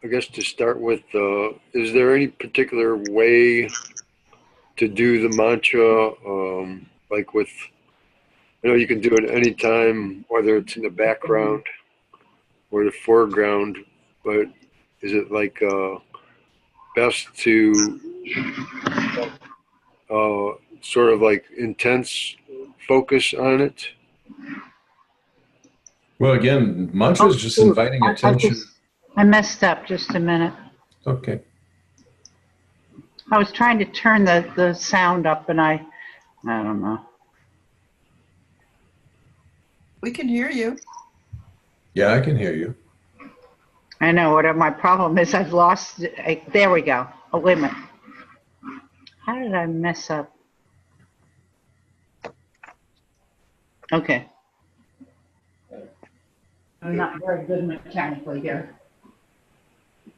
I guess to start with, is there any particular way to do the mantra? Like with, I know you can do it anytime, whether it's in the background or the foreground, but is it like best to sort of like intense focus on it? Well, again, mantra is just inviting attention. I messed up just a minute. Okay. I was trying to turn the sound up and I don't know. We can hear you. Yeah, I can hear you. I know what my problem is. I've lost it. There we go. Oh, wait a minute. How did I mess up? Okay. I'm not very good mechanically here.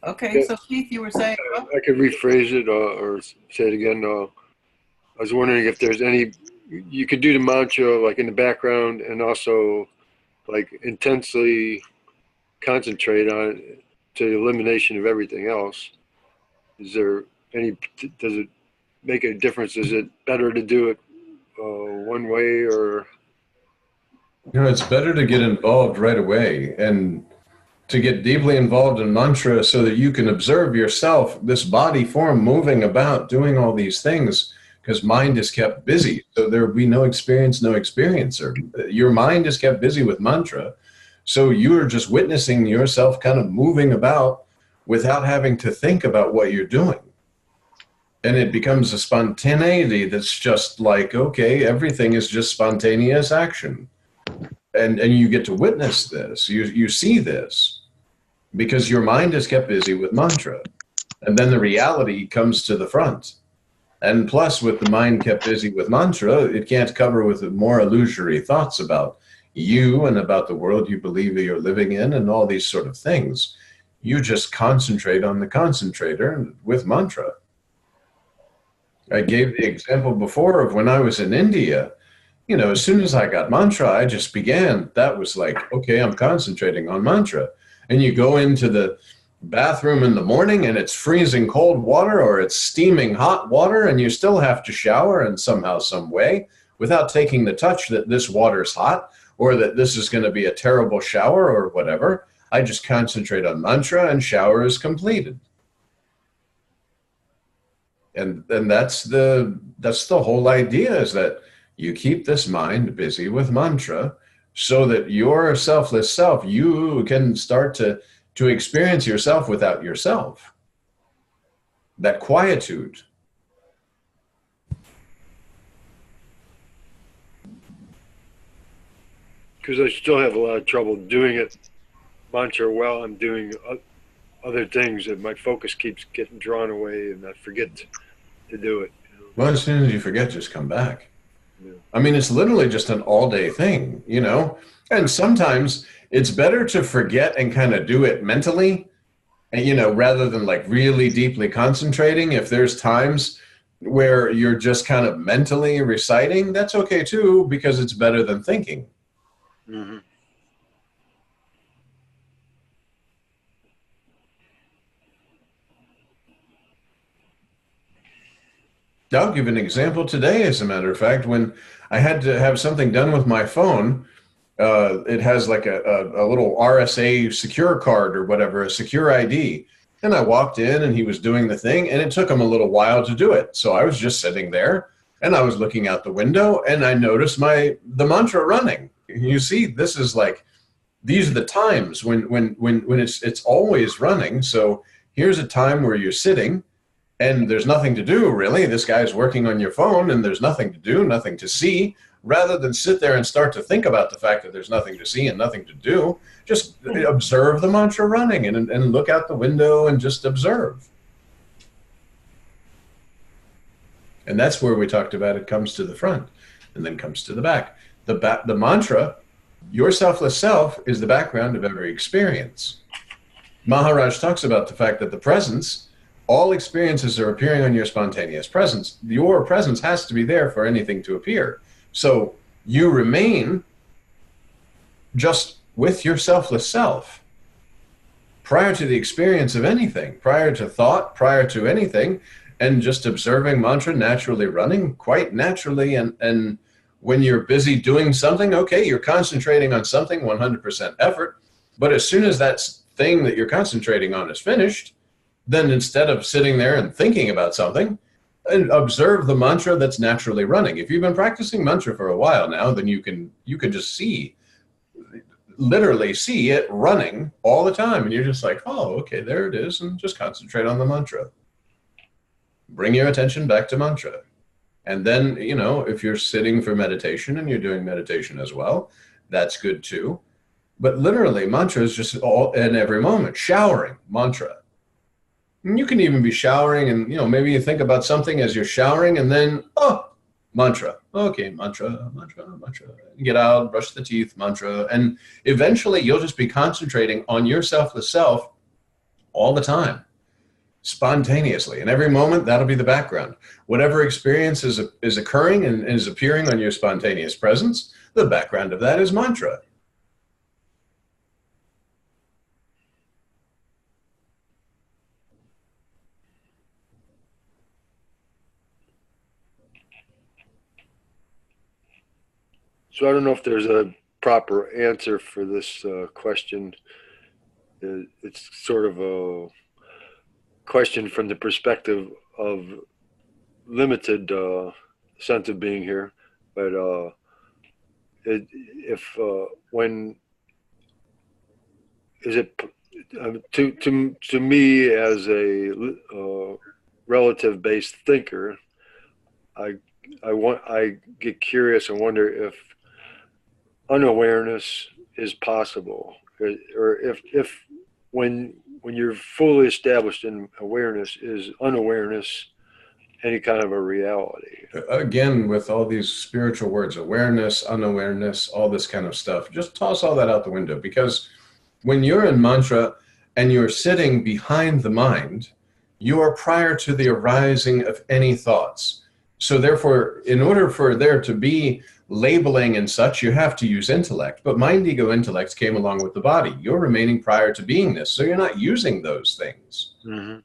Okay, so Keith, you were saying? I could rephrase it or say it again. I was wondering if there's any, you could do the mantra like in the background and also like intensely concentrate on it to the elimination of everything else. Is there any, does it make a difference? Is it better to do it one way or? You know, it's better to get involved right away and to get deeply involved in mantra so that you can observe yourself, this body form moving about, doing all these things, because mind is kept busy. So there will be no experience, no experiencer. Your mind is kept busy with mantra. So you're just witnessing yourself kind of moving about without having to think about what you're doing. And it becomes a spontaneity that's just like, okay, everything is just spontaneous action. And you get to witness this, you see this, because your mind is kept busy with mantra. And then the reality comes to the front. And plus, with the mind kept busy with mantra, it can't cover with more illusory thoughts about you and about the world you believe you're living in and all these sort of things. You just concentrate on the concentrator with mantra. I gave the example before of when I was in India. You know, as soon as I got mantra, I just began. That was like, okay, I'm concentrating on mantra. And you go into the bathroom in the morning and it's freezing cold water or it's steaming hot water and you still have to shower in somehow, some way without taking the touch that this water's hot or that this is going to be a terrible shower or whatever. I just concentrate on mantra and shower is completed. And that's the whole idea, is that you keep this mind busy with mantra so that your selfless self, you can start to experience yourself without yourself. That quietude. Because I still have a lot of trouble doing it mantra while I'm doing other things, and my focus keeps getting drawn away and I forget to do it. You know? Well, as soon as you forget, just come back. Yeah. I mean, it's literally just an all-day thing, you know? And sometimes it's better to forget and kind of do it mentally, and, you know, rather than like really deeply concentrating. If there's times where you're just kind of mentally reciting, that's okay too, because it's better than thinking. Mm-hmm. I'll give an example today, as a matter of fact, when I had to have something done with my phone. It has like a little RSA secure card or whatever, a secure ID. And I walked in and he was doing the thing and it took him a little while to do it. So I was just sitting there and I was looking out the window and I noticed the mantra running. You see, this is like, these are the times when it's always running. So here's a time where you're sitting and there's nothing to do, really. This guy's working on your phone and there's nothing to do, nothing to see. Rather than sit there and start to think about the fact that there's nothing to see and nothing to do, just observe the mantra running and look out the window and just observe. And that's where we talked about it comes to the front and then comes to the back. The mantra, your selfless self, is the background of every experience. Maharaj talks about the fact that the presence, all experiences are appearing on your spontaneous presence. Your presence has to be there for anything to appear. So you remain just with your selfless self. prior to the experience of anything, prior to thought, prior to anything, and just observing mantra naturally running quite naturally. And when you're busy doing something, okay, you're concentrating on something, 100% effort. But as soon as that thing that you're concentrating on is finished, then instead of sitting there and thinking about something, and observe the mantra that's naturally running. If you've been practicing mantra for a while now, then you can just literally see it running all the time. And you're just like, oh, okay, there it is. And just concentrate on the mantra. Bring your attention back to mantra. And then, if you're sitting for meditation and you're doing meditation as well, that's good too. But literally, mantra is just all in every moment. Showering, mantra. And you can even be showering and, maybe you think about something as you're showering and then, mantra. Okay, mantra. Get out, brush the teeth, mantra. And eventually you'll just be concentrating on your selfless self all the time, spontaneously. And every moment, that'll be the background. Whatever experience is occurring and is appearing on your spontaneous presence, the background of that is mantra. So I don't know if there's a proper answer for this question. It's sort of a question from the perspective of limited sense of being here, but when is it to me as a relative based thinker, I get curious and wonder if unawareness is possible, or if when you're fully established in awareness, is unawareness any kind of a reality? Again, with all these spiritual words, awareness, unawareness, all this kind of stuff, just toss all that out the window, because when you're in mantra and you're sitting behind the mind, you are prior to the arising of any thoughts. So therefore, in order for there to be labeling and such, you have to use intellect. But mind, ego, intellect came along with the body. You're remaining prior to beingness, so you're not using those things. Mm-hmm.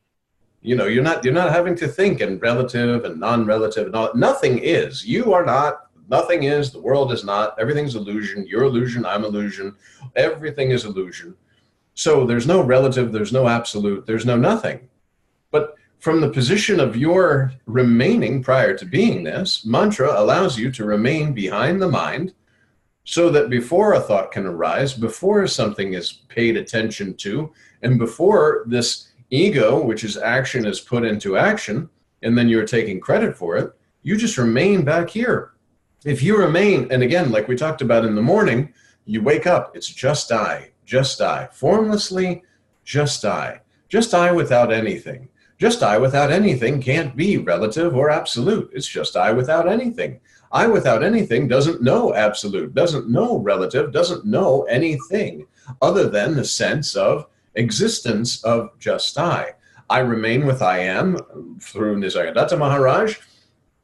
You're not having to think in relative and non-relative and all. Nothing is. You are not. Nothing is. The world is not. Everything's illusion. You're illusion. I'm illusion. Everything is illusion. So there's no relative. There's no absolute. There's no nothing. But from the position of your remaining prior to beingness, mantra allows you to remain behind the mind, so that before a thought can arise, before something is paid attention to, and before this ego, which is action, is put into action, and then you're taking credit for it, you just remain back here. If you remain, and again, like we talked about in the morning, you wake up, it's just I, formlessly, just I without anything. Just I without anything can't be relative or absolute. It's just I without anything. I without anything doesn't know absolute, doesn't know relative, doesn't know anything other than the sense of existence of just I. I remain with I am through Nisargadatta Maharaj.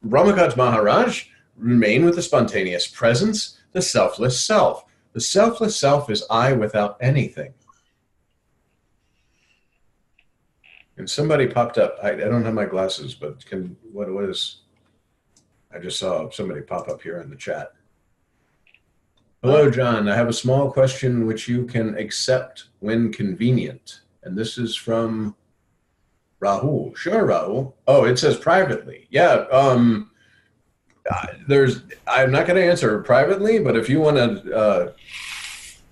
Ramakat Maharaj remain with the spontaneous presence, the selfless self. The selfless self is I without anything. And somebody popped up. I don't have my glasses, but what is? I just saw somebody pop up here in the chat. Hello, John. I have a small question which you can accept when convenient. And this is from Rahul. Sure, Rahul. Oh, it says privately. Yeah. I'm not going to answer privately, but if you want to,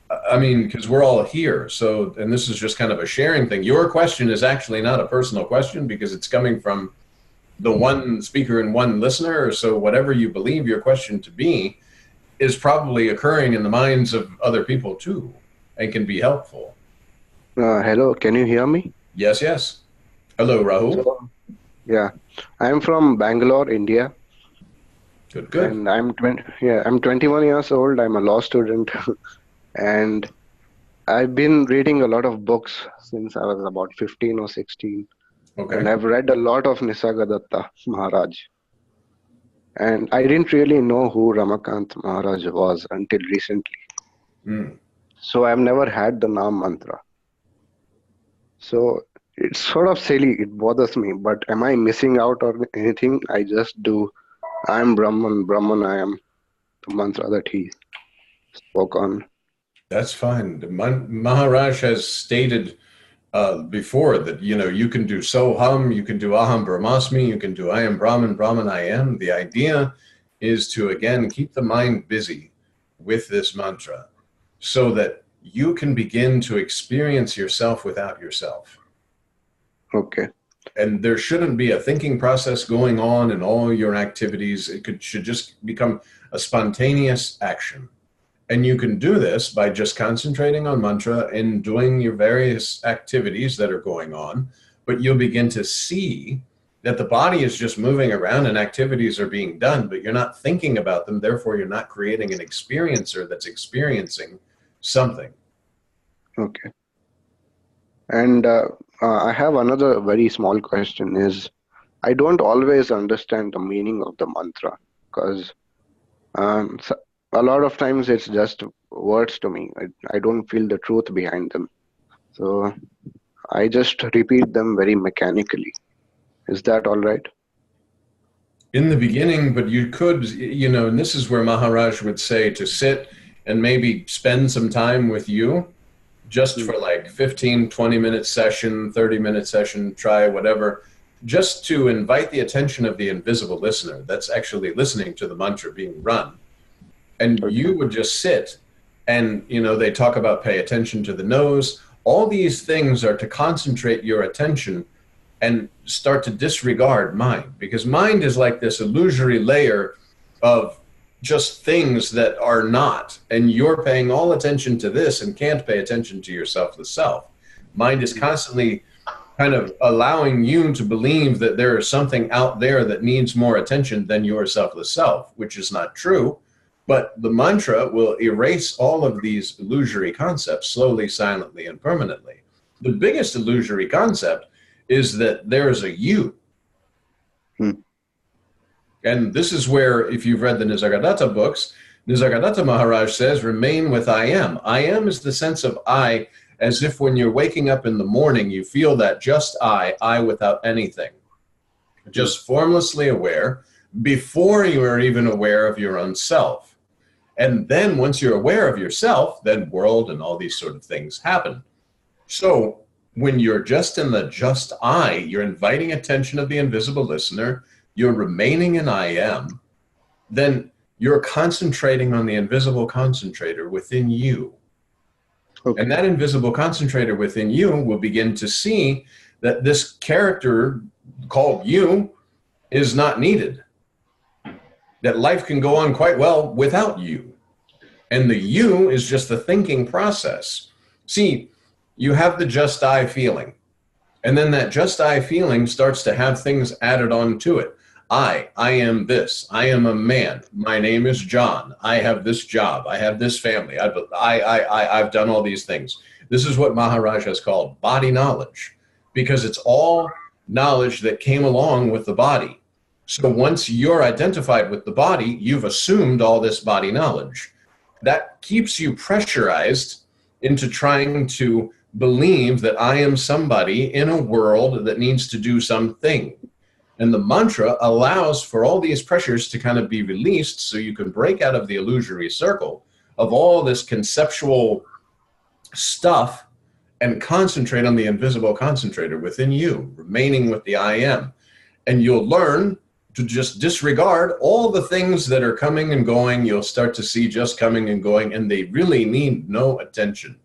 because we're all here. So, and this is just kind of a sharing thing. Your question is actually not a personal question because it's coming from the one speaker and one listener. So whatever you believe your question to be is probably occurring in the minds of other people too, and can be helpful. Hello, can you hear me? Yes, yes. Hello, Rahul. Yeah, I'm from Bangalore, India. Good. And I'm 21 years old. I'm a law student. And I've been reading a lot of books since I was about 15 or 16. Okay. And I've read a lot of Nisargadatta Maharaj. And I didn't really know who Ramakant Maharaj was until recently. So I've never had the Naam mantra. So it's sort of silly. It bothers me. But am I missing out on anything? I just do. I am Brahman. Brahman. I am the mantra that he spoke on. That's fine. Maharaj has stated before that, you can do Soham, you can do Aham Brahmasmi, you can do I am Brahman, Brahman I am. The idea is to, again, keep the mind busy with this mantra so that you can begin to experience yourself without yourself. Okay. And there shouldn't be a thinking process going on in all your activities. Should just become a spontaneous action. And you can do this by just concentrating on mantra and doing your various activities that are going on, but you'll begin to see that the body is just moving around and activities are being done, but you're not thinking about them. Therefore, you're not creating an experiencer that's experiencing something. Okay. And I have another very small question is, I don't always understand the meaning of the mantra because a lot of times it's just words to me. I don't feel the truth behind them. So I just repeat them very mechanically. Is that all right? In the beginning, but you could, and this is where Maharaj would say to sit and maybe spend some time with you just for like 15, 20-minute session, 30-minute session, try whatever, just to invite the attention of the invisible listener that's actually listening to the mantra being run. And you would just sit and, they talk about pay attention to the nose. All these things are to concentrate your attention and start to disregard mind, because mind is like this illusory layer of just things that are not. And you're paying all attention to this and can't pay attention to yourself, the self. Mind is constantly kind of allowing you to believe that there is something out there that needs more attention than your selfless self, which is not true. But the mantra will erase all of these illusory concepts slowly, silently, and permanently. The biggest illusory concept is that there is a you. And this is where, if you've read the Nisargadatta books, Nisargadatta Maharaj says, remain with I am. I am is the sense of I, as if when you're waking up in the morning, you feel that just I without anything. Just formlessly aware before you are even aware of your own self. And then once you're aware of yourself, then world and all these sort of things happen. So when you're just in the just I, you're inviting attention of the invisible listener, you're remaining in I am, then you're concentrating on the invisible concentrator within you. Okay. And that invisible concentrator within you will begin to see that this character called you is not needed. That life can go on quite well without you. And the you is just the thinking process. See, you have the just I feeling. And then that just I feeling starts to have things added on to it. I am this. I am a man. My name is John. I have this job. I have this family. I've done all these things. This is what Maharaj has called body knowledge, because it's all knowledge that came along with the body. So once you're identified with the body, you've assumed all this body knowledge. That keeps you pressurized into trying to believe that I am somebody in a world that needs to do something. And the mantra allows for all these pressures to kind of be released so you can break out of the illusory circle of all this conceptual stuff and concentrate on the invisible concentrator within you, remaining with the I am. And you'll learn to just disregard all the things that are coming and going. You'll start to see just coming and going, and they really need no attention.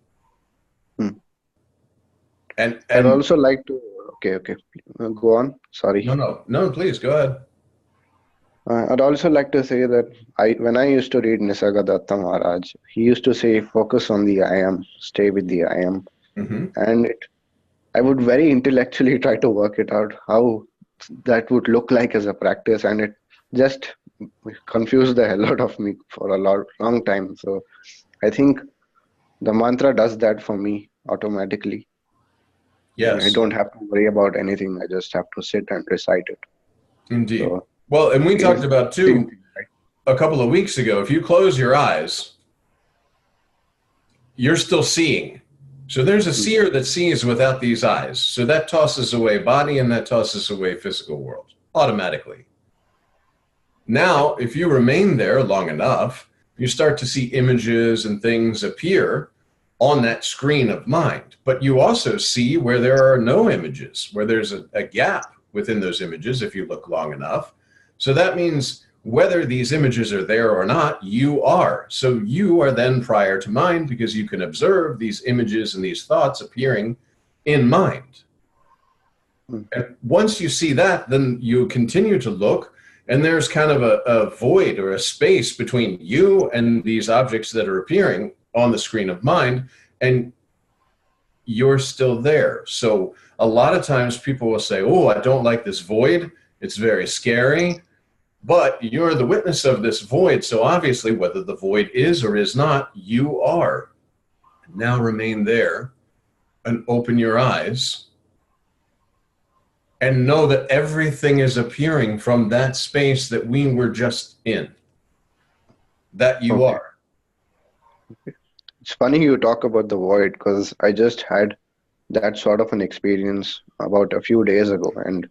And I'd also like to, okay. Go on. Sorry. No, please, go ahead. I'd also like to say that when I used to read Nisargadatta Maharaj, he used to say, focus on the I am, stay with the I am. Mm-hmm. And I would very intellectually try to work it out, how that would look like as a practice. And it just confused the hell out of me for a long time. So I think the mantra does that for me automatically. Yes. I don't have to worry about anything. I just have to sit and recite it. Indeed. So, well, and we talked about too a couple of weeks ago, if you close your eyes, you're still seeing. So there's a seer that sees without these eyes. So that tosses away body and that tosses away physical world automatically. Now, if you remain there long enough, you start to see images and things appear on that screen of mind. But you also see where there are no images, where there's a gap within those images if you look long enough. So that means whether these images are there or not, you are. So you are then prior to mind because you can observe these images and these thoughts appearing in mind. And once you see that, then you continue to look, and there's kind of a void or a space between you and these objects that are appearing on the screen of mind, and you're still there. So a lot of times people will say, oh, I don't like this void. It's very scary. But you're the witness of this void, so obviously whether the void is or is not, you are. Now remain there and open your eyes and know that everything is appearing from that space that we were just in, that you are. It's funny you talk about the void because I just had that sort of an experience about a few days ago, and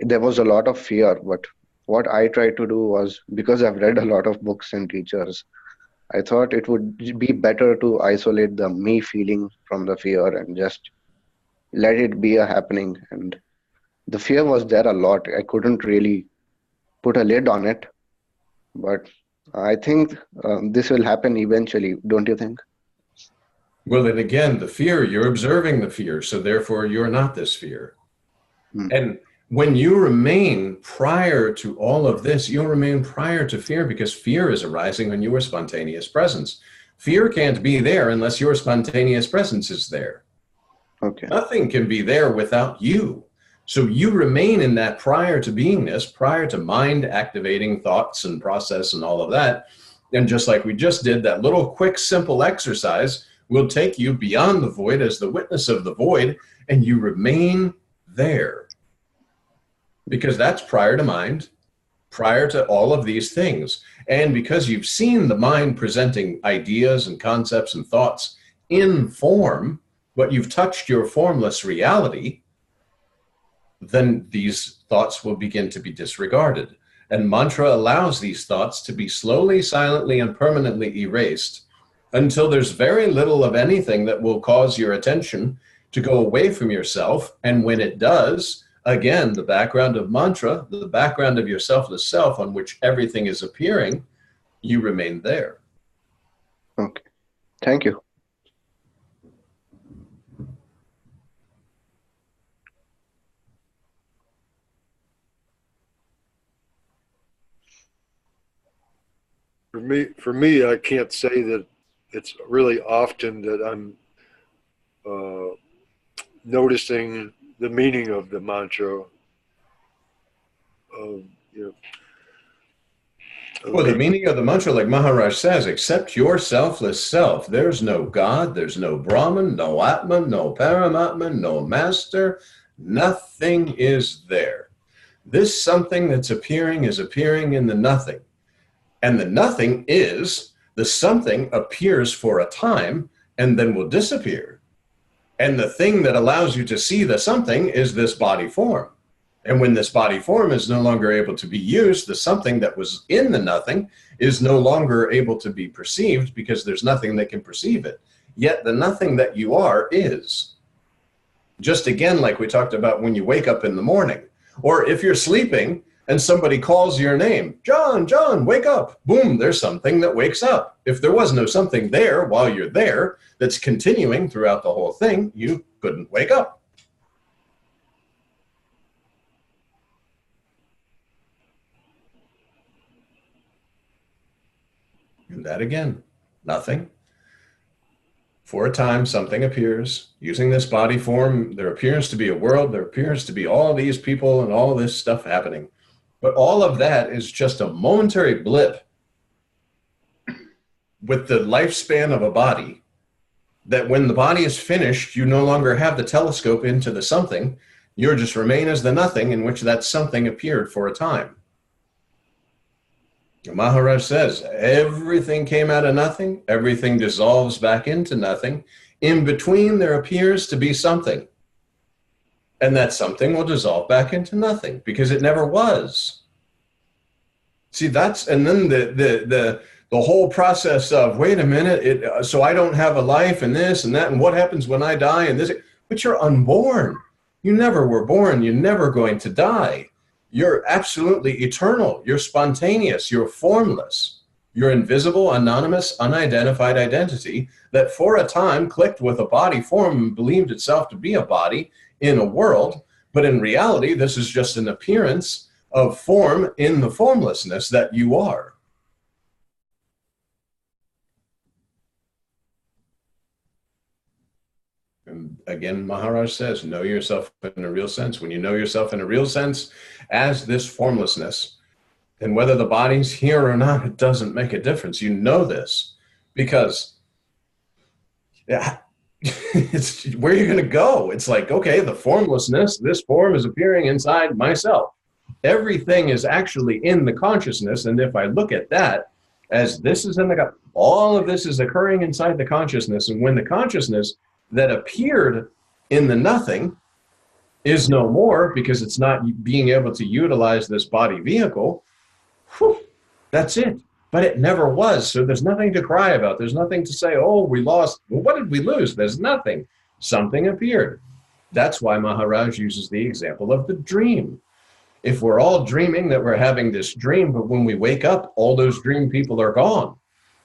there was a lot of fear, but what I tried to do was, because I've read a lot of books and teachers, I thought it would be better to isolate the me feeling from the fear and just let it be a happening. And the fear was there a lot. I couldn't really put a lid on it, but I think this will happen eventually, don't you think? Well, then again, the fear, you're observing the fear, so therefore you're not this fear. And when you remain prior to all of this, you'll remain prior to fear, because fear is arising when your spontaneous presence. Fear can't be there unless your spontaneous presence is there. Okay. Nothing can be there without you. So you remain in that prior to beingness, prior to mind activating thoughts and process and all of that. And just like we just did, that little quick, simple exercise will take you beyond the void as the witness of the void, and you remain there. Because that's prior to mind, prior to all of these things. And because you've seen the mind presenting ideas and concepts and thoughts in form, but you've touched your formless reality, then these thoughts will begin to be disregarded. And mantra allows these thoughts to be slowly, silently, and permanently erased until there's very little of anything that will cause your attention to go away from yourself. And when it does, again, the background of mantra, the background of your selfless self on which everything is appearing, you remain there. Okay. Thank you. For me, I can't say that it's really often that I'm noticing the meaning of the mantra. Well, the meaning of the mantra, like Maharaj says, accept your selfless self. There's no God, there's no Brahman, no Atman, no Paramatman, no Master. Nothing is there. This something that's appearing is appearing in the nothing. And the nothing is, the something appears for a time and then will disappear. And the thing that allows you to see the something is this body form. And when this body form is no longer able to be used, the something that was in the nothing is no longer able to be perceived because there's nothing that can perceive it. Yet the nothing that you are is. Just again, like we talked about when you wake up in the morning, or if you're sleeping and somebody calls your name, John, John, wake up. Boom, there's something that wakes up. If there was no something there while you're there that's continuing throughout the whole thing, you couldn't wake up. And that again, nothing. For a time, something appears. Using this body form, there appears to be a world, there appears to be all these people and all this stuff happening. But all of that is just a momentary blip with the lifespan of a body, that when the body is finished, you no longer have the telescope into the something. You just remain as the nothing in which that something appeared for a time. Maharaj says, everything came out of nothing, everything dissolves back into nothing, In between, there appears to be something. And that something will dissolve back into nothing because it never was. See, and then the whole process of, wait a minute, so I don't have a life and this and that, and what happens when I die and this, but you're unborn. You never were born. You're never going to die. You're absolutely eternal. You're spontaneous. You're formless. You're invisible, anonymous, unidentified identity that for a time clicked with a body form and believed itself to be a body in a world, but in reality, this is just an appearance of form in the formlessness that you are. And again, Maharaj says, know yourself in a real sense. When you know yourself in a real sense as this formlessness, then whether the body's here or not, it doesn't make a difference. You know this because it's where you're going to go. It's like, okay, the formlessness, this form is appearing inside myself. Everything is actually in the consciousness. And if I look at that as this is in the, all of this is occurring inside the consciousness. And when the consciousness that appeared in the nothing is no more because it's not being able to utilize this body vehicle, whew, that's it. But it never was. So there's nothing to cry about. There's nothing to say, oh, we lost. Well, what did we lose? There's nothing. Something appeared. That's why Maharaj uses the example of the dream. If we're all dreaming that we're having this dream, but when we wake up, all those dream people are gone.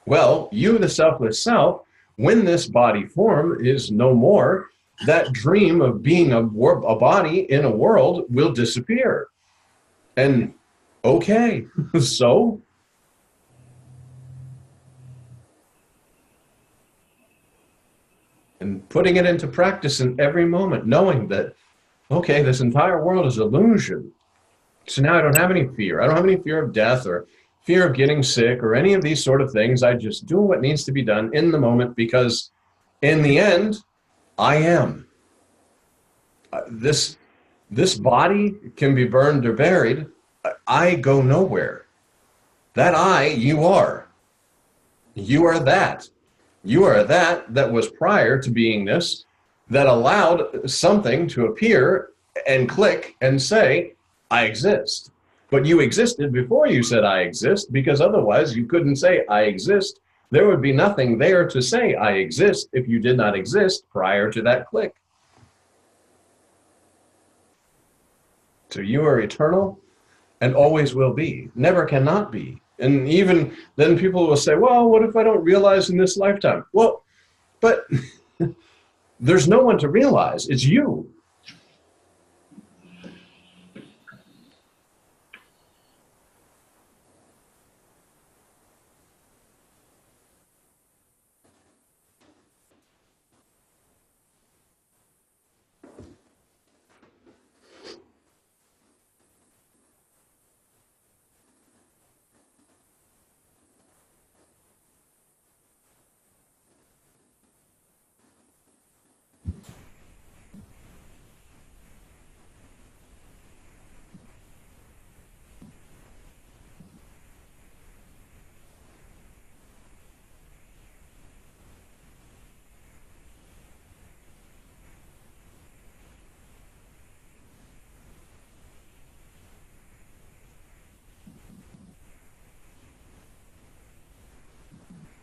Well, you, the selfless self, when this body form is no more, that dream of being a body in a world will disappear. And okay, so and putting it into practice in every moment, knowing that, okay, this entire world is illusion. So now I don't have any fear. I don't have any fear of death or fear of getting sick or any of these sort of things. I just do what needs to be done in the moment because in the end, I am. This body can be burned or buried. I go nowhere. That I, you are. You are that. You are that was prior to being this, that allowed something to appear and click and say, I exist. But you existed before you said I exist, because otherwise you couldn't say I exist. There would be nothing there to say I exist if you did not exist prior to that click. So you are eternal and always will be, never cannot be. And even then people will say, well, what if I don't realize in this lifetime? Well, but there's no one to realize. It's you.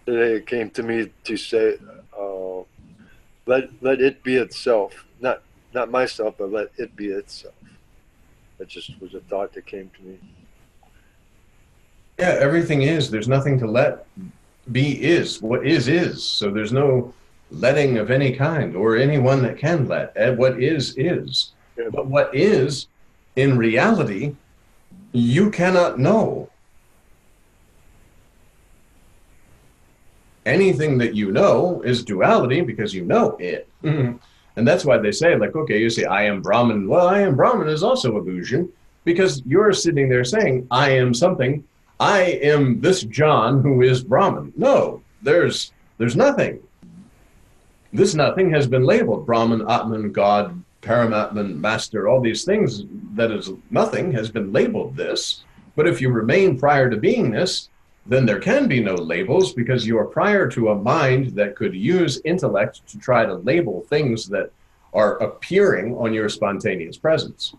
Today it came to me to say, let it be itself, not myself, but let it be itself. That just was a thought that came to me. Yeah, everything is. There's nothing to let be is. What is. So there's no letting of any kind or anyone that can let. What is. Yeah. But what is, in reality, you cannot know. Anything that you know is duality because you know it. And that's why they say, like, okay, you say, I am Brahman. Well, I am Brahman is also illusion because you're sitting there saying, I am something. I am this John who is Brahman. No, there's nothing. This nothing has been labeled Brahman, Atman, God, Paramatman, Master, all these things that is nothing has been labeled this. But if you remain prior to being this, then there can be no labels, because you are prior to a mind that could use intellect to try to label things that are appearing on your spontaneous presence.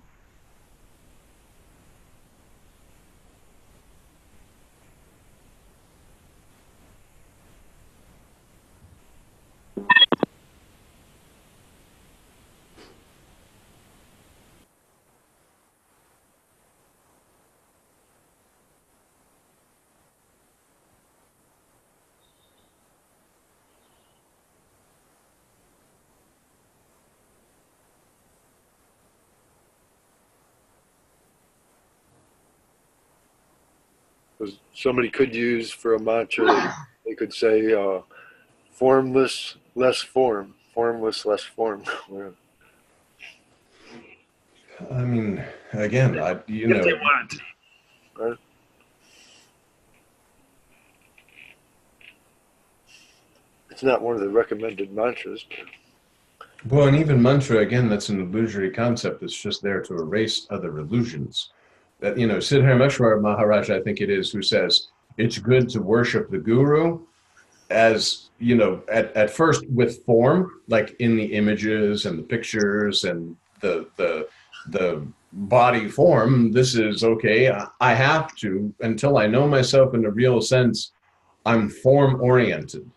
Because somebody could use for a mantra, they could say, formless, less form, formless, less form. I mean, again, If they wanted to, right? It's not one of the recommended mantras. Well, and even mantra, again, that's an illusory concept that's just there to erase other illusions. That, Siddharmeshwar Maharaj, I think it is, who says, it's good to worship the guru as, at first with form, like in the images and the pictures and the body form. This is okay. I have to, until I know myself in a real sense, I'm form oriented.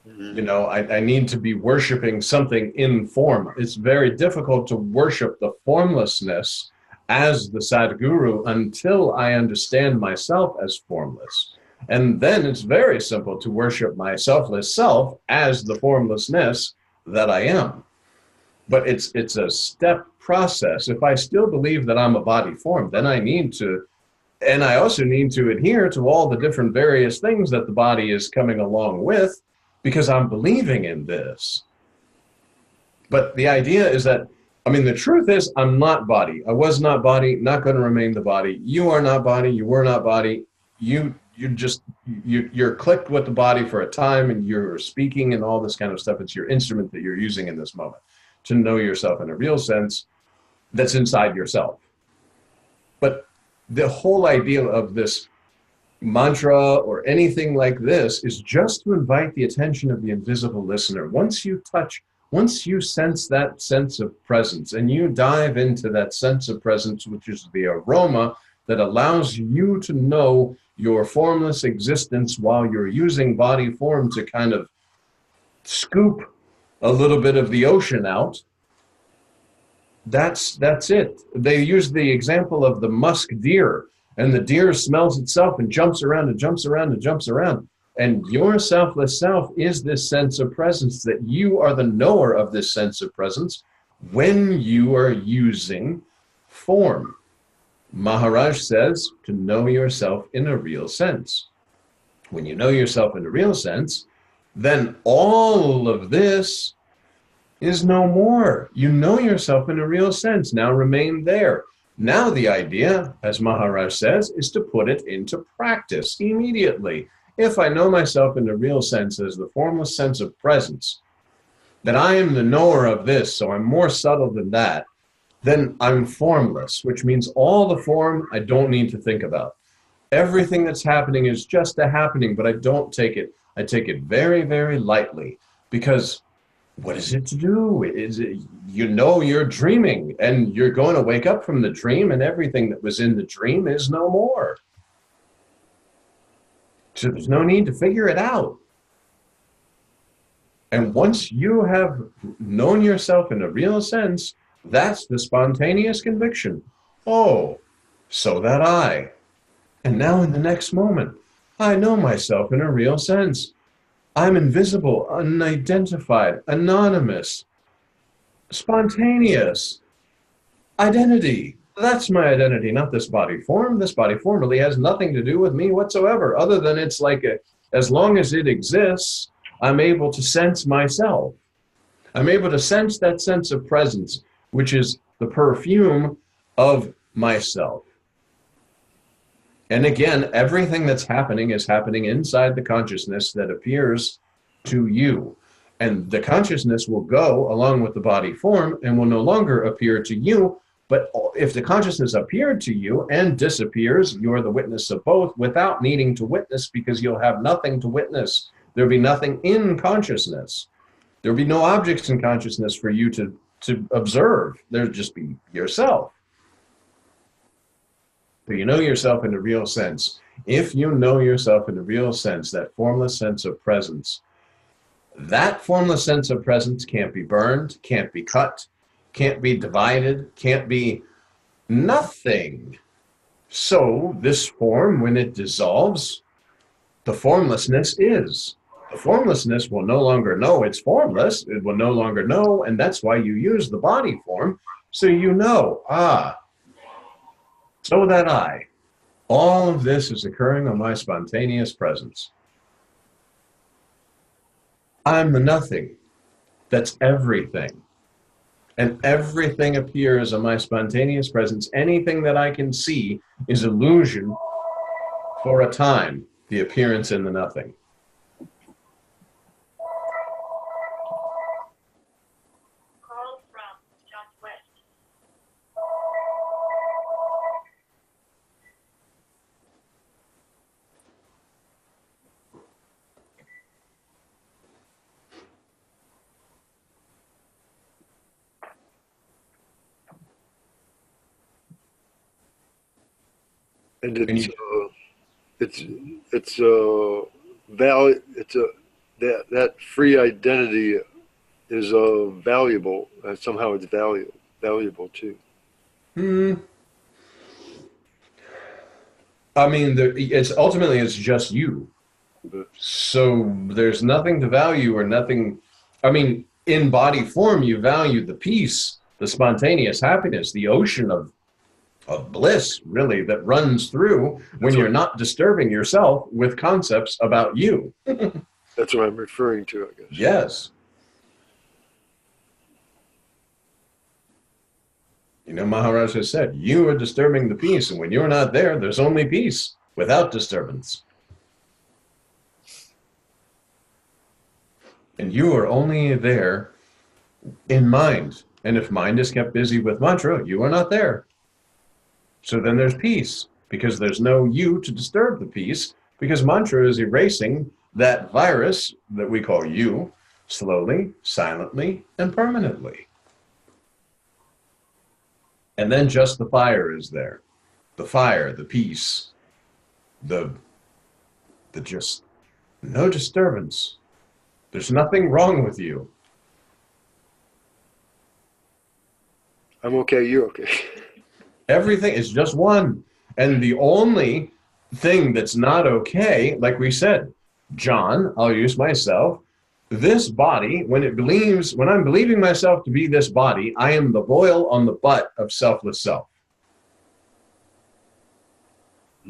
I need to be worshiping something in form. It's very difficult to worship the formlessness as the Sadguru until I understand myself as formless. And then it's very simple to worship my selfless self as the formlessness that I am. But it's a step process. If I still believe that I'm a body form, then I also need to adhere to all the different various things that the body is coming along with, because I'm believing in this. But the idea is that, the truth is, I'm not body. I was not body, not going to remain the body. You are not body, you were not body. You're clicked with the body for a time, and you're speaking and all this kind of stuff. It's your instrument that you're using in this moment to know yourself in a real sense that's inside yourself. But the whole idea of this mantra or anything like this is just to invite the attention of the invisible listener. Once you sense that sense of presence and you dive into that sense of presence, which is the aroma that allows you to know your formless existence while you're using body form to kind of scoop a little bit of the ocean out, that's it. They use the example of the musk deer, and the deer smells itself and jumps around and jumps around and jumps around. And your selfless self is this sense of presence, that you are the knower of this sense of presence when you are using form. Maharaj says to know yourself in a real sense. When you know yourself in a real sense, then all of this is no more. You know yourself in a real sense. Now remain there. Now the idea, as Maharaj says, is to put it into practice immediately. If I know myself in the real sense as the formless sense of presence, that I am the knower of this, so I'm more subtle than that, then I'm formless, which means all the form I don't need to think about. Everything that's happening is just a happening, but I don't take it. I take it very, very lightly, because what is it to do? You're dreaming, and you're going to wake up from the dream, and everything that was in the dream is no more. So there's no need to figure it out. And once you have known yourself in a real sense, that's the spontaneous conviction. Oh, so that I. And now in the next moment, I know myself in a real sense. I'm invisible, unidentified, anonymous, spontaneous. Identity. That's my identity, not this body form. This body form really has nothing to do with me whatsoever, other than it's like as long as it exists, I'm able to sense myself. I'm able to sense that sense of presence, which is the perfume of myself. And again, everything that's happening is happening inside the consciousness that appears to you. And the consciousness will go along with the body form and will no longer appear to you But if the consciousness appeared to you and disappears, you're the witness of both without needing to witness, because you'll have nothing to witness. There'll be nothing in consciousness. There'll be no objects in consciousness for you to observe. There'll just be yourself. So you know yourself in the real sense. If you know yourself in the real sense, that formless sense of presence, that formless sense of presence can't be burned, can't be cut, can't be divided, can't be nothing. So this form, when it dissolves, the formlessness is. The formlessness will no longer know it's formless. It will no longer know, and that's why you use the body form, so you know, so that I. All of this is occurring on my spontaneous presence. I'm the nothing. That's everything. And everything appears on my spontaneous presence. Anything that I can see is illusion for a time, the appearance in the nothing. And that free identity is valuable. Somehow it's valuable too. I mean, it's just you. So there's nothing to value or nothing. I mean, in body form, you value the peace, the spontaneous happiness, the ocean of bliss, really, that runs through when you're not disturbing yourself with concepts about you. That's what I'm referring to, I guess. Yes. You know, Maharaj has said, you are disturbing the peace, and when you're not there, there's only peace without disturbance. And you are only there in mind. And if mind is kept busy with mantra, you are not there. So then there's peace, because there's no you to disturb the peace, because mantra is erasing that virus that we call you, slowly, silently, and permanently. And then just the fire is there. The fire, the peace, the just no disturbance. There's nothing wrong with you. I'm okay, you're okay. Everything is just one. And the only thing that's not okay, like we said, John, I'll use myself, this body, when I'm believing myself to be this body, I am the boil on the butt of selfless self.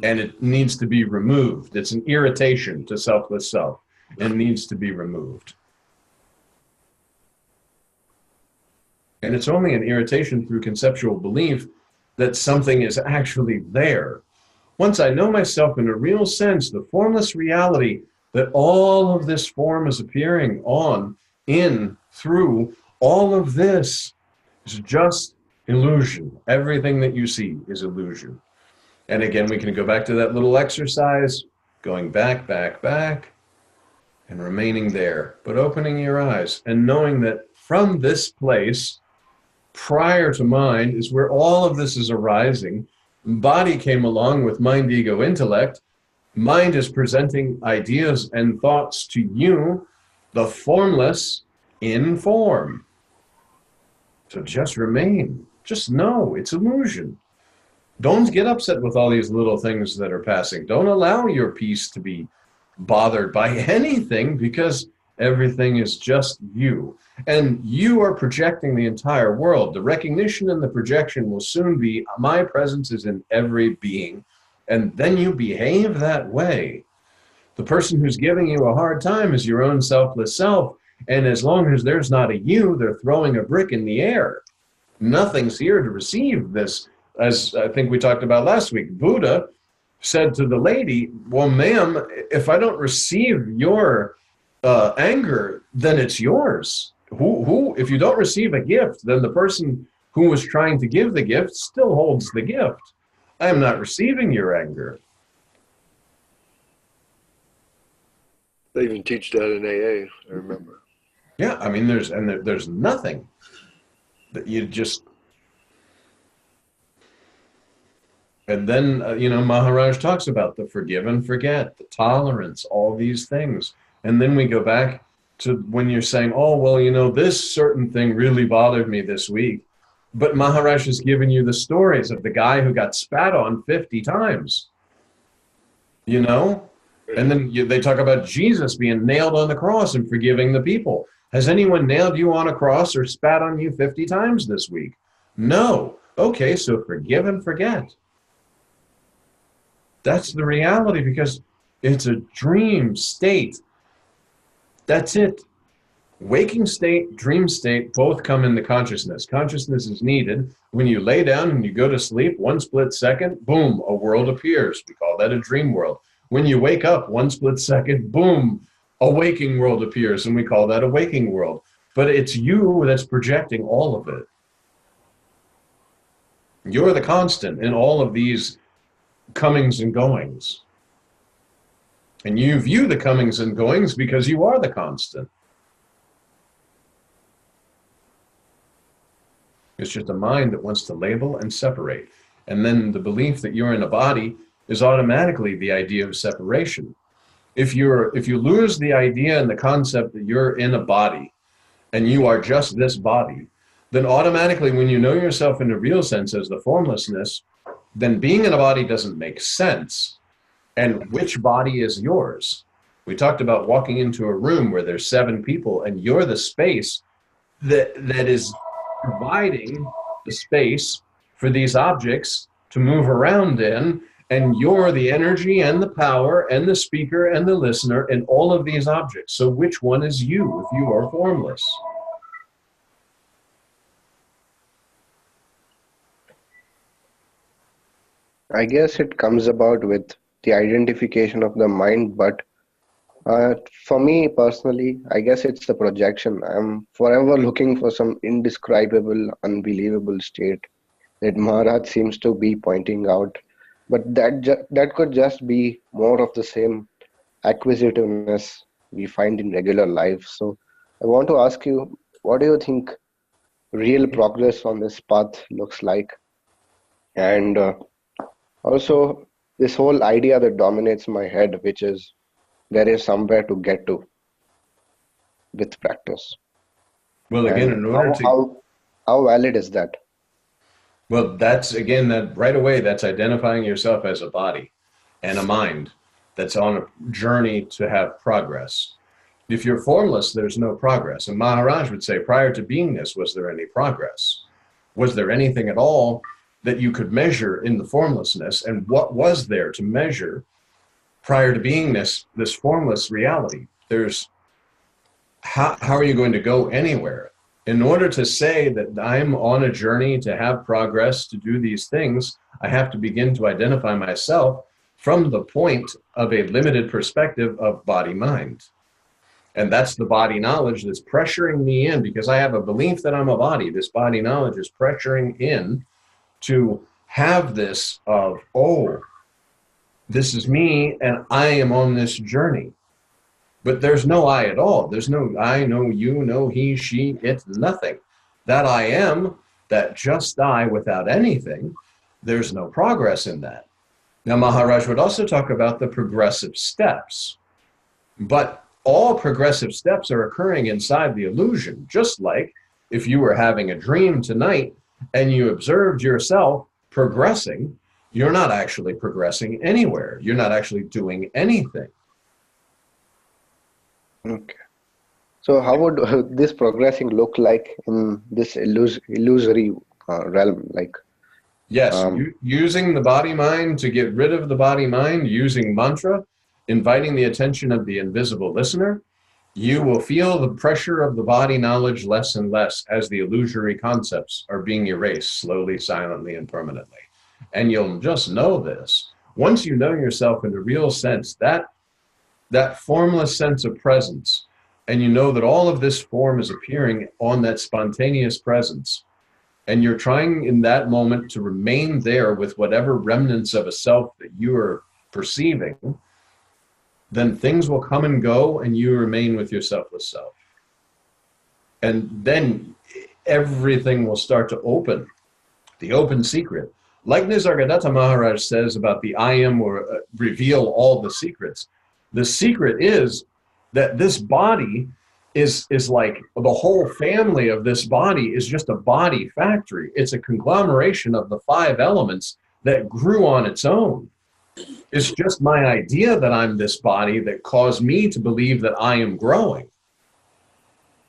And it needs to be removed. It's an irritation to selfless self. It needs to be removed. And it's only an irritation through conceptual belief that something is actually there. Once I know myself in a real sense, the formless reality that all of this form is appearing on, in, through, all of this is just illusion. Everything that you see is illusion. And again, we can go back to that little exercise, going back, back, back, and remaining there, but opening your eyes and knowing that from this place, prior to mind, is where all of this is arising. Body came along with mind, ego, intellect. Mind is presenting ideas and thoughts to you, the formless in form. So just remain. Just know it's illusion. Don't get upset with all these little things that are passing. Don't allow your peace to be bothered by anything, because everything is just you. And you are projecting the entire world. The recognition and the projection will soon be, my presence is in every being. And then you behave that way. The person who's giving you a hard time is your own selfless self. And as long as there's not a you, they're throwing a brick in the air. Nothing's here to receive this. As I think we talked about last week, Buddha said to the lady, well, ma'am, if I don't receive your anger, then it's yours. If you don't receive a gift, then the person who was trying to give the gift still holds the gift. I am not receiving your anger. They even teach that in AA, I remember. Yeah, I mean, there's nothing that you just. And then, Maharaj talks about the forgive and forget, the tolerance, all these things. And then we go back to when you're saying, oh, well, this certain thing really bothered me this week. But Maharaj has given you the stories of the guy who got spat on 50 times, And then they talk about Jesus being nailed on the cross and forgiving the people. Has anyone nailed you on a cross or spat on you 50 times this week? No. Okay, so forgive and forget. That's the reality, because it's a dream state. That's it. Waking state, dream state, both come into consciousness. Consciousness is needed. When you lay down and you go to sleep, 1 split second, boom, a world appears. We call that a dream world. When you wake up, 1 split second, boom, a waking world appears, and we call that a waking world. But it's you that's projecting all of it. You're the constant in all of these comings and goings. And you view the comings and goings because you are the constant. It's just a mind that wants to label and separate. And then the belief that you're in a body is automatically the idea of separation. If you lose the idea and the concept that you're in a body and you are just this body, then automatically when you know yourself in a real sense as the formlessness, then being in a body doesn't make sense. And which body is yours? We talked about walking into a room where there's 7 people and you're the space that is providing the space for these objects to move around in, and you're the energy and the power and the speaker and the listener in all of these objects. So which one is you if you are formless? I guess it comes about with the identification of the mind, but for me personally, I guess it's the projection. I'm forever looking for some indescribable, unbelievable state that Maharaj seems to be pointing out. But that could just be more of the same acquisitiveness we find in regular life. So I want to ask you, what do you think real progress on this path looks like? And also, this whole idea that dominates my head, which is there is somewhere to get to with practice. Well, again, And in order to... how valid is that? Well, that's, again, that right away, that's identifying yourself as a body and a mind that's on a journey to have progress. If you're formless, there's no progress. And Maharaj would say, prior to beingness, was there any progress? Was there anything at all that you could measure in the formlessness? And what was there to measure prior to beingness, this formless reality? How are you going to go anywhere? In order to say that I'm on a journey to have progress, to do these things, I have to begin to identify myself from the point of a limited perspective of body-mind. And that's the body knowledge that's pressuring me in, because I have a belief that I'm a body. This body knowledge is pressuring in to have this of, oh, this is me and I am on this journey. But there's no I at all. There's no I, no you, no he, she, it, nothing. That I am, that just I without anything, there's no progress in that. Now, Maharaj would also talk about the progressive steps. But all progressive steps are occurring inside the illusion, just like if you were having a dream tonight and you observed yourself progressing, you're not actually progressing anywhere. You're not actually doing anything. Okay. So how would this progressing look like in this illusory realm? Like, yes, using the body-mind to get rid of the body-mind, using mantra, inviting the attention of the invisible listener, you will feel the pressure of the body knowledge less and less as the illusory concepts are being erased slowly, silently, and permanently. And you'll just know this. Once you know yourself in the real sense, that formless sense of presence, and you know that all of this form is appearing on that spontaneous presence, and you're trying in that moment to remain there with whatever remnants of a self that you are perceiving, then things will come and go and you remain with your selfless self. And then everything will start to open, the open secret. Like Nisargadatta Maharaj says about the I am will reveal all the secrets. The secret is that this body is like the whole family of this body is just a body factory. It's a conglomeration of the 5 elements that grew on its own. It's just my idea that I'm this body that caused me to believe that I am growing.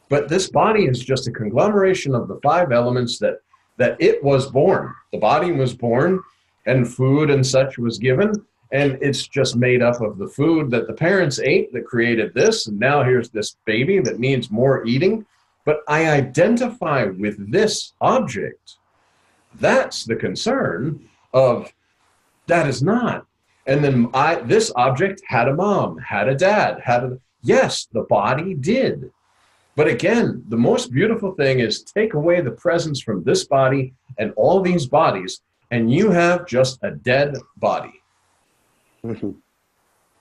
But this body is just a conglomeration of the 5 elements that it was born. The body was born and food and such was given. And it's just made up of the food that the parents ate that created this. And now here's this baby that needs more eating. But I identify with this object. That's the concern of that is not. And then this object had a mom, had a dad, yes, the body did. But again, the most beautiful thing is take away the presence from this body and all these bodies, and you have just a dead body. Mm-hmm.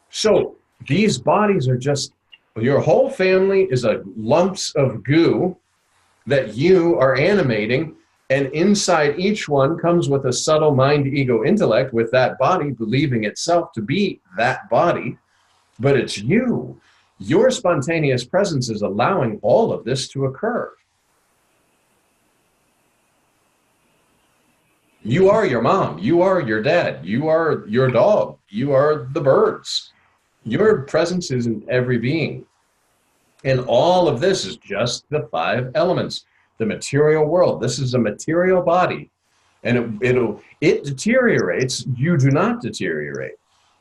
So these bodies are just, your whole family is a lumps of goo that you are animating, and inside each one comes with a subtle mind, ego, intellect with that body believing itself to be that body, but it's you. Your spontaneous presence is allowing all of this to occur. You are your mom, you are your dad, you are your dog, you are the birds. Your presence is in every being. And all of this is just the 5 elements, the material world. This is a material body, and it deteriorates. You do not deteriorate.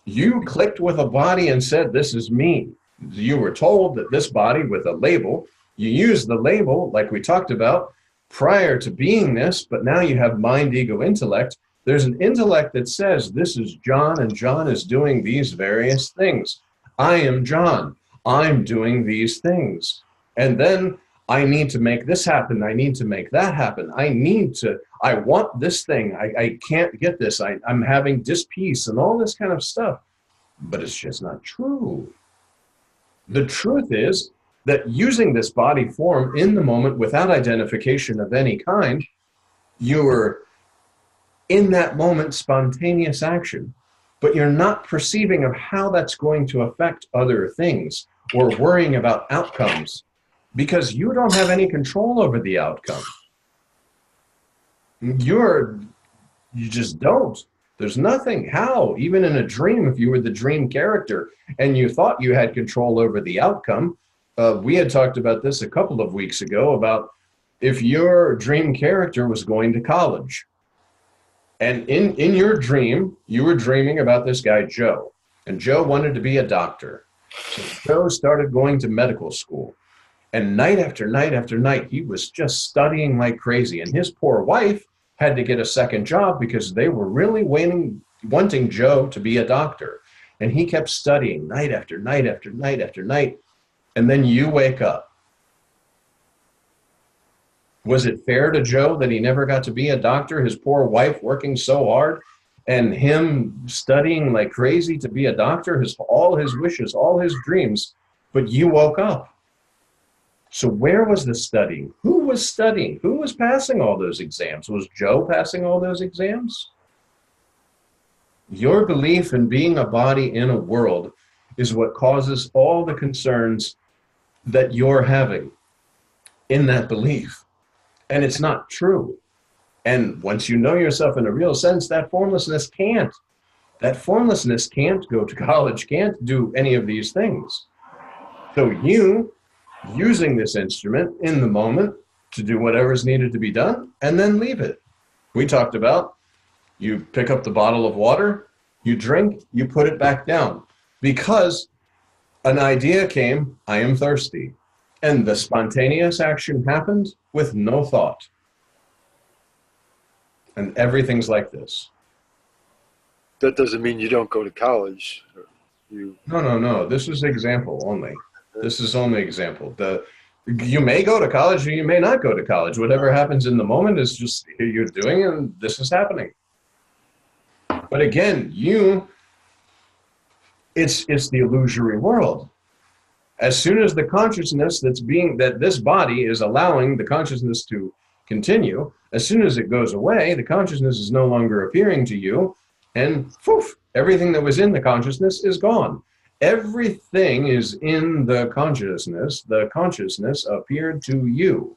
You clicked with a body and said, this is me. You were told that this body with a label, you use the label like we talked about, prior to being this, but now you have mind, ego, intellect. There's an intellect that says, this is John, and John is doing these various things. I am John. I'm doing these things. And then I need to make this happen. I need to make that happen. I want this thing. I can't get this. I'm having dis-peace and all this kind of stuff. But it's just not true. The truth is, that using this body form in the moment without identification of any kind, you're in that moment spontaneous action, but you're not perceiving of how that's going to affect other things or worrying about outcomes because you don't have any control over the outcome. You just don't. There's nothing. How? Even in a dream, if you were the dream character and you thought you had control over the outcome, we had talked about this a couple of weeks ago about if your dream character was going to college. And in your dream, you were dreaming about this guy, Joe. And Joe wanted to be a doctor. So Joe started going to medical school. And night after night after night, he was just studying like crazy. And his poor wife had to get a second job because they were really wanting Joe to be a doctor. And he kept studying night after night after night after night. And then you wake up. Was it fair to Joe that he never got to be a doctor, his poor wife working so hard, and him studying like crazy to be a doctor, all his wishes, all his dreams, but you woke up? So where was the studying? Who was studying? Who was passing all those exams? Was Joe passing all those exams? Your belief in being a body in a world is what causes all the concerns that you're having in that belief. And it's not true. And once you know yourself in a real sense, that formlessness can't go to college, can't do any of these things. So you using this instrument in the moment to do whatever's needed to be done and then leave it. We talked about you pick up the bottle of water, you drink, you put it back down because an idea came, I am thirsty. And the spontaneous action happened with no thought. And everything's like this. That doesn't mean you don't go to college. No. This is example only. This is only example. You may go to college or you may not go to college. Whatever happens in the moment is just you're doing, and this is happening. But again, it's the illusory world. As soon as the consciousness that this body is allowing the consciousness to continue, as soon as it goes away, the consciousness is no longer appearing to you, and poof, everything that was in the consciousness is gone. Everything is in the consciousness. The consciousness appeared to you.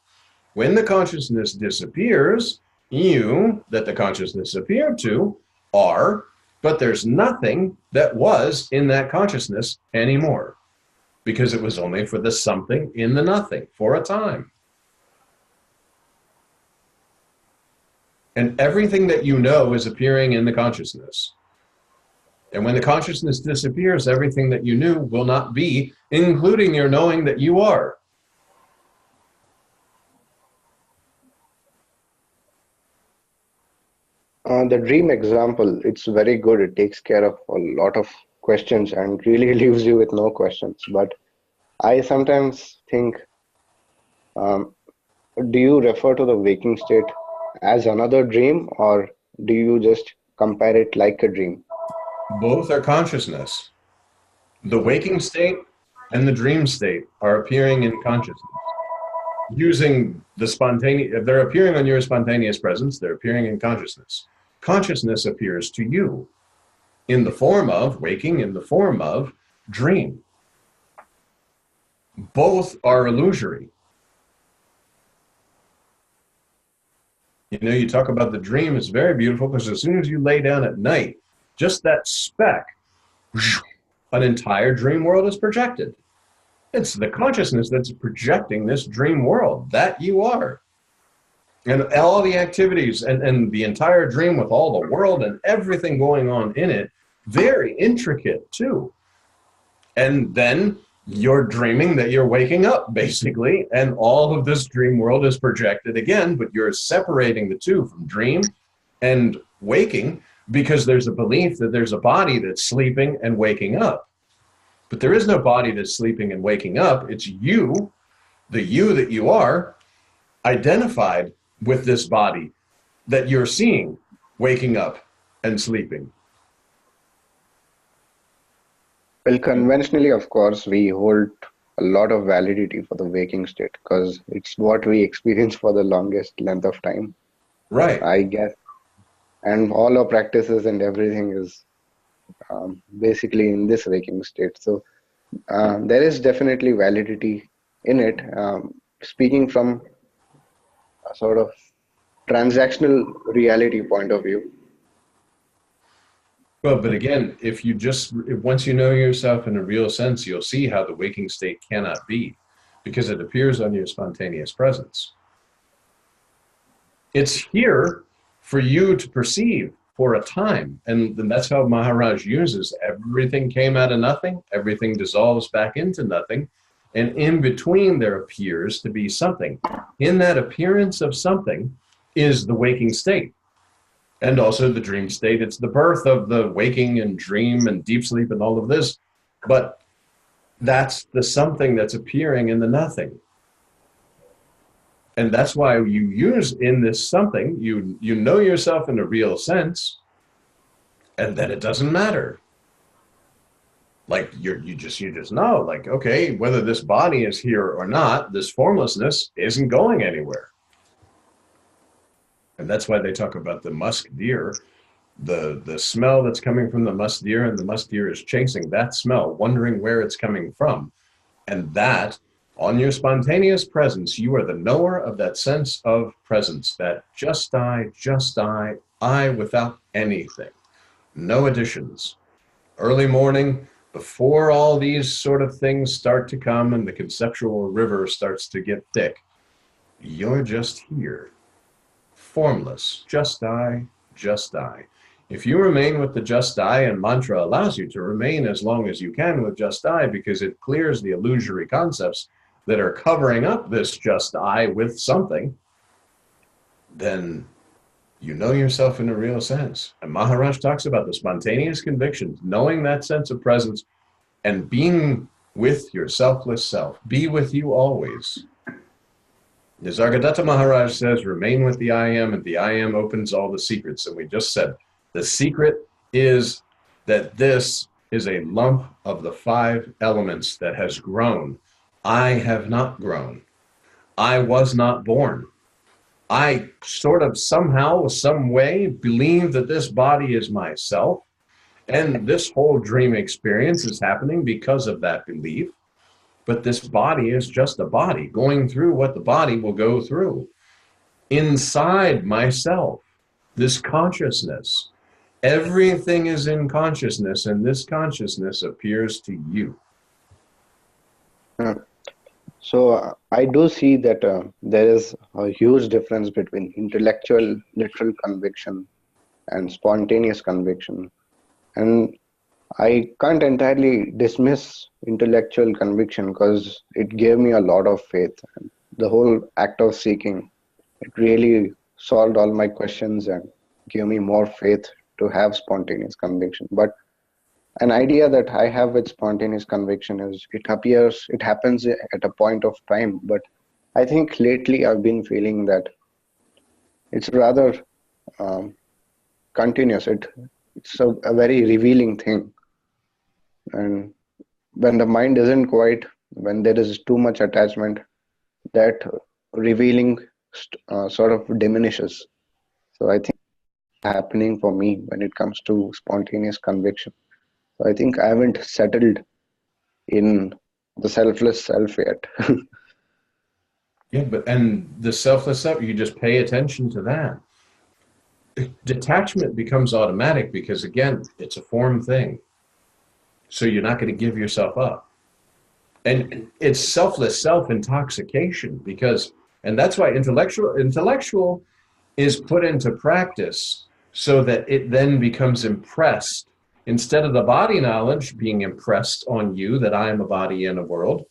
When the consciousness disappears, you, that the consciousness appeared to, are, but there's nothing that was in that consciousness anymore, because it was only for the something in the nothing for a time. And everything that you know is appearing in the consciousness. And when the consciousness disappears, everything that you knew will not be, including your knowing that you are. The dream example, it's very good. It takes care of a lot of questions and really leaves you with no questions. But I sometimes think, do you refer to the waking state as another dream, or do you just compare it like a dream? Both are consciousness. The waking state and the dream state are appearing in consciousness. Using the spontaneous, if they're appearing on your spontaneous presence, they're appearing in consciousness. Consciousness appears to you in the form of waking, in the form of dream. Both are illusory. You know, you talk about the dream, it's very beautiful, because as soon as you lay down at night, just that speck, an entire dream world is projected. It's the consciousness that's projecting this dream world, that you are. And all the activities and the entire dream with all the world and everything going on in it, very intricate too. And then you're dreaming that you're waking up, basically, and all of this dream world is projected again, but you're separating the two from dream and waking, because there's a belief that there's a body that's sleeping and waking up. But there is no body that's sleeping and waking up. It's you, the you that you are, identified with this body that you're seeing waking up and sleeping. Well, conventionally, of course, we hold a lot of validity for the waking state because it's what we experience for the longest length of time. Right. I guess. And all our practices and everything is basically in this waking state. So there is definitely validity in it. Speaking from a sort of transactional reality point of view. Well, but again, once you know yourself in a real sense, you'll see how the waking state cannot be, because it appears on your spontaneous presence. It's here for you to perceive for a time. And that's how Maharaj uses everything came out of nothing, everything dissolves back into nothing, and in between there appears to be something. In that appearance of something is the waking state. And also the dream state. It's the birth of the waking and dream and deep sleep and all of this. But that's the something that's appearing in the nothing. And that's why you use in this something, you know yourself in a real sense, and then it doesn't matter. Like you just know, like, okay, whether this body is here or not, this formlessness isn't going anywhere. And that's why they talk about the musk deer, the smell that's coming from the musk deer, and the musk deer is chasing that smell, wondering where it's coming from. And that, on your spontaneous presence, you are the knower of that sense of presence, that just I without anything, no additions. Early morning, before all these sort of things start to come and the conceptual river starts to get thick, you're just here. Formless, just I. If you remain with the just I, and mantra allows you to remain as long as you can with just I, because it clears the illusory concepts that are covering up this just I with something, then you know yourself in a real sense. And Maharaj talks about the spontaneous convictions, knowing that sense of presence and being with your selfless self. Be with you always. Nisargadatta Maharaj says, remain with the I am, and the I am opens all the secrets. And we just said, the secret is that this is a lump of the 5 elements that has grown. I have not grown. I was not born. I sort of somehow, some way, believe that this body is myself. And this whole dream experience is happening because of that belief. But this body is just a body going through what the body will go through. Inside myself, this consciousness, everything is in consciousness, and this consciousness appears to you. So I do see that there is a huge difference between intellectual, literal conviction and spontaneous conviction. And I can't entirely dismiss intellectual conviction because it gave me a lot of faith. And the whole act of seeking, it really solved all my questions and gave me more faith to have spontaneous conviction. But an idea that I have with spontaneous conviction is it happens at a point of time. But I think lately I've been feeling that it's rather continuous. It's a very revealing thing. And when the mind isn't quiet, when there is too much attachment, that revealing sort of diminishes. So I think it's happening for me when it comes to spontaneous conviction. So I think I haven't settled in the selfless self yet. Yeah, and the selfless self, you just pay attention to that. Detachment becomes automatic because, again, it's a form thing. So you're not going to give yourself up. And it's selfless self-intoxication because, and that's why intellectual is put into practice so that it then becomes impressed. Instead of the body knowledge being impressed on you that I am a body and a world,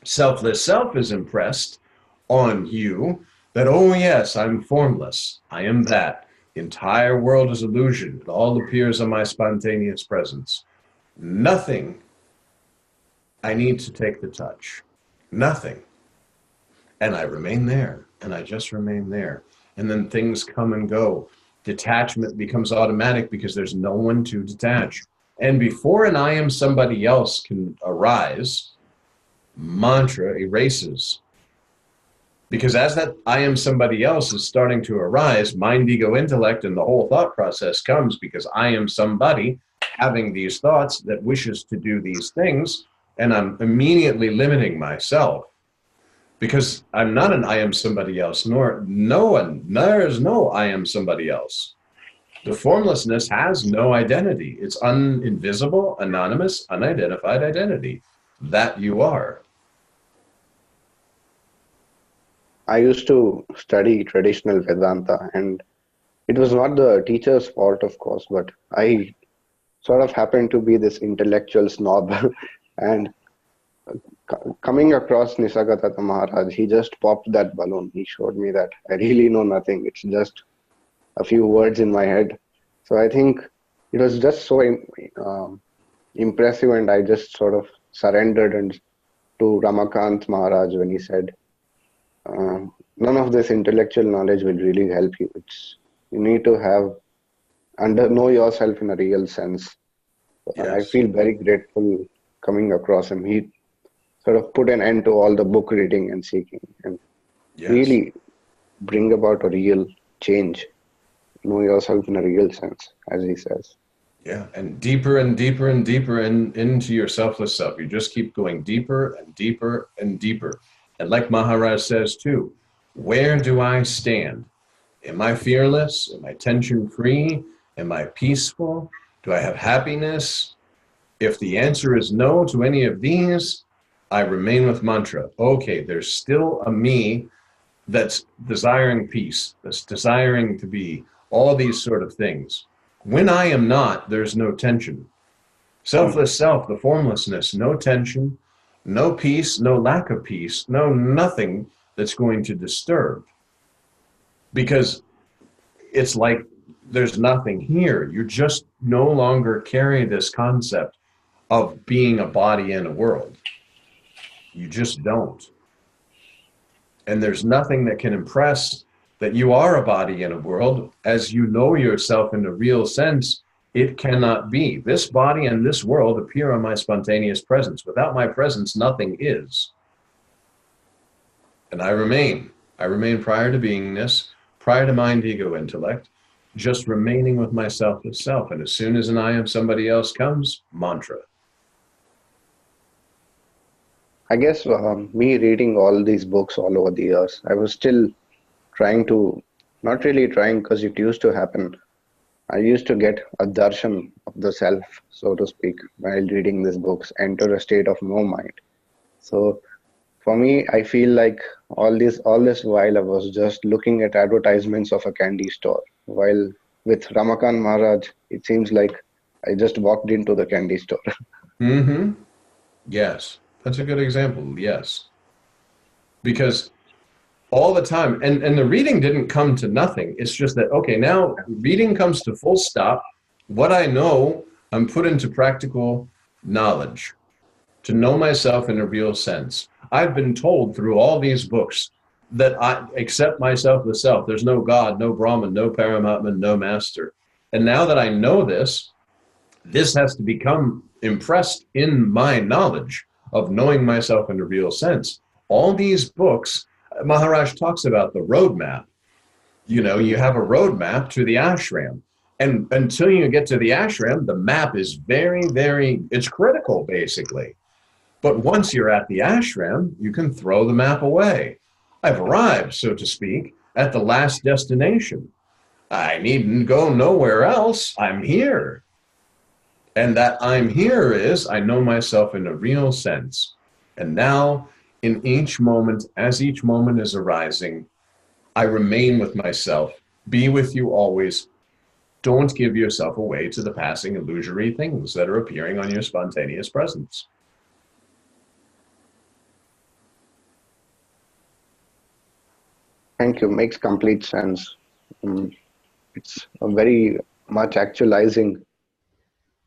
selfless self is impressed on you that, oh yes, I'm formless. I am that. The entire world is illusion. It all appears in my spontaneous presence. Nothing I need to take the touch. Nothing. And I remain there, and I just remain there. And then things come and go. Detachment becomes automatic because there's no one to detach. And before an I am somebody else can arise, mantra erases. Because as that I am somebody else is starting to arise, mind, ego, intellect, and the whole thought process comes because I am somebody having these thoughts that wishes to do these things, and I'm immediately limiting myself because I'm not an I am somebody else, nor no one, there is no I am somebody else. The formlessness has no identity. It's invisible, anonymous, unidentified identity. That you are. I used to study traditional Vedanta, and it was not the teacher's fault, of course, but I sort of happened to be this intellectual snob. And coming across Nisargadatta Maharaj, he just popped that balloon. He showed me that I really know nothing. It's just a few words in my head. So I think it was just so impressive, and I just sort of surrendered and to Ramakant Maharaj when he said, none of this intellectual knowledge will really help you. You need to know yourself in a real sense. Yes. I feel very grateful coming across him. He sort of put an end to all the book reading and seeking and really bring about a real change. Know yourself in a real sense, as he says. Yeah, and deeper and deeper and deeper into your selfless self. You just keep going deeper and deeper and deeper. And like Maharaj says too, where do I stand? Am I fearless? Am I tension-free? Am I peaceful? Do I have happiness? If the answer is no to any of these, I remain with mantra. Okay, there's still a me that's desiring peace, that's desiring to be all these sort of things. When I am not, there's no tension. Selfless self, the formlessness, no tension, no peace, no lack of peace, no nothing that's going to disturb. Because it's like there's nothing here. You just no longer carry this concept of being a body and a world. You just don't. And there's nothing that can impress that you are a body in a world. As you know yourself in a real sense, it cannot be. This body and this world appear on my spontaneous presence. Without my presence, nothing is. And I remain. I remain prior to beingness, prior to mind, ego, intellect, just remaining with myself as self. And as soon as an I am somebody else comes, mantra. I guess me reading all these books all over the years, I was still trying to, not really trying because it used to happen. I used to get a darshan of the self, so to speak, while reading these books, enter a state of no mind. So for me, I feel like all this while I was just looking at advertisements of a candy store. While with Ramakan Maharaj, it seems like I just walked into the candy store. Mm-hmm. Yes, that's a good example. Yes. Because all the time, and the reading didn't come to nothing. It's just that, okay, now reading comes to full stop. What I know, I'm put into practical knowledge to know myself in a real sense. I've been told through all these books that I accept myself the self. There's no God, no Brahman, no Paramatman, no master. And now that I know this, this has to become impressed in my knowledge of knowing myself in a real sense. All these books, Maharaj talks about the roadmap. You know, you have a roadmap to the ashram. And until you get to the ashram, the map is very, very, it's critical, basically. But once you're at the ashram, you can throw the map away. I've arrived, so to speak, at the last destination. I needn't go nowhere else. I'm here. And that I'm here is, I know myself in a real sense. And now, in each moment, as each moment is arising, I remain with myself. Be with you always. Don't give yourself away to the passing illusory things that are appearing on your spontaneous presence. Thank you. Makes complete sense. It's very much actualizing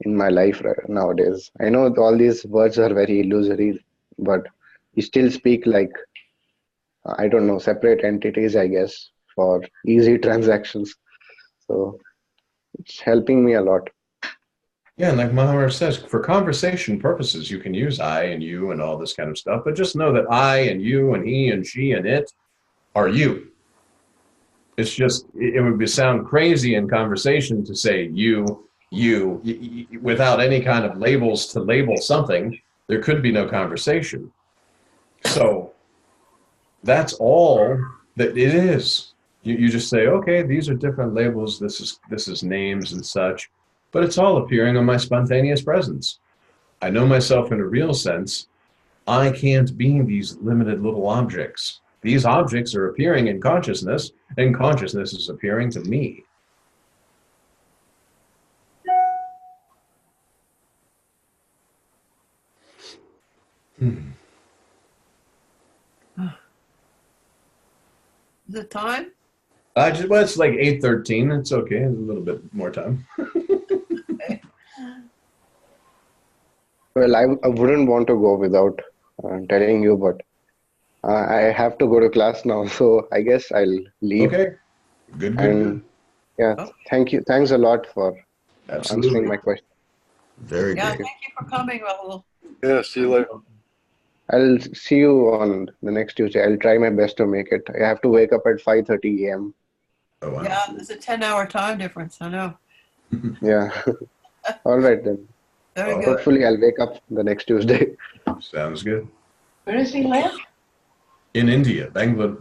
in my life nowadays. I know all these words are very illusory, but you still speak like, I don't know, separate entities, I guess, for easy transactions. So it's helping me a lot. Yeah, and like Maharaj says, for conversation purposes, you can use I and you and all this kind of stuff, but just know that I and you and he and she and it are you. It's just, it would sound crazy in conversation to say you, without any kind of labels to label something. There could be no conversation. So that's all that it is. You just say, okay, these are different labels. This is names and such, but it's all appearing on my spontaneous presence. I know myself in a real sense. I can't be these limited little objects. These objects are appearing in consciousness, and consciousness is appearing to me. Is it time? Well, it's like 8:13. It's okay. There's a little bit more time. Okay. Well, I wouldn't want to go without telling you, but I have to go to class now, so I guess I'll leave. Okay. Good. And yeah, Oh. thank you. Thanks a lot for Absolutely. answering my question. Very Yeah, good. thank you for coming, Rahul. Yeah, see you later. I'll see you on the next Tuesday. I'll try my best to make it. I have to wake up at 5:30 a.m. Oh, wow. Yeah, there's a 10-hour time difference. I know. Yeah. All right then. Very good. Hopefully I'll wake up the next Tuesday. Sounds good. Where does he live? In India, Bangalore.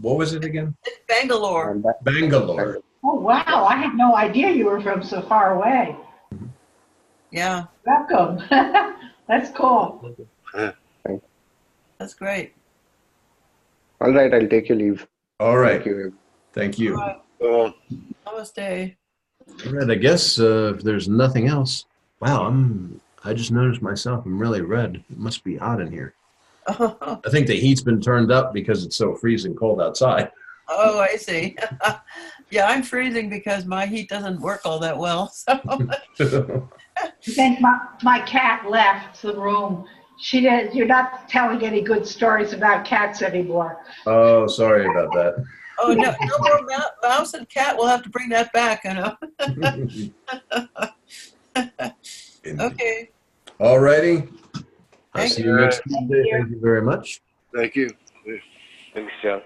What was it again? It's Bangalore. Bangalore. Oh, wow. I had no idea you were from so far away. Yeah, Welcome. That's cool. that's great. All right, I'll take your leave. All right. Thank you. Thank you. All right. Namaste. All right. I guess if there's nothing else. Wow. I just noticed myself. I'm really red. It must be hot in here. Oh, I think the heat's been turned up because it's so freezing cold outside. I see. Yeah, I'm freezing because my heat doesn't work all that well. So. I think my cat left the room You're not telling any good stories about cats anymore. Oh, sorry about that. Oh, no more mouse and cat. We'll have to bring that back, you know. Okay. All righty. I'll Thank see you. you next Tuesday. Thank you very much. Thank you. Thanks, John.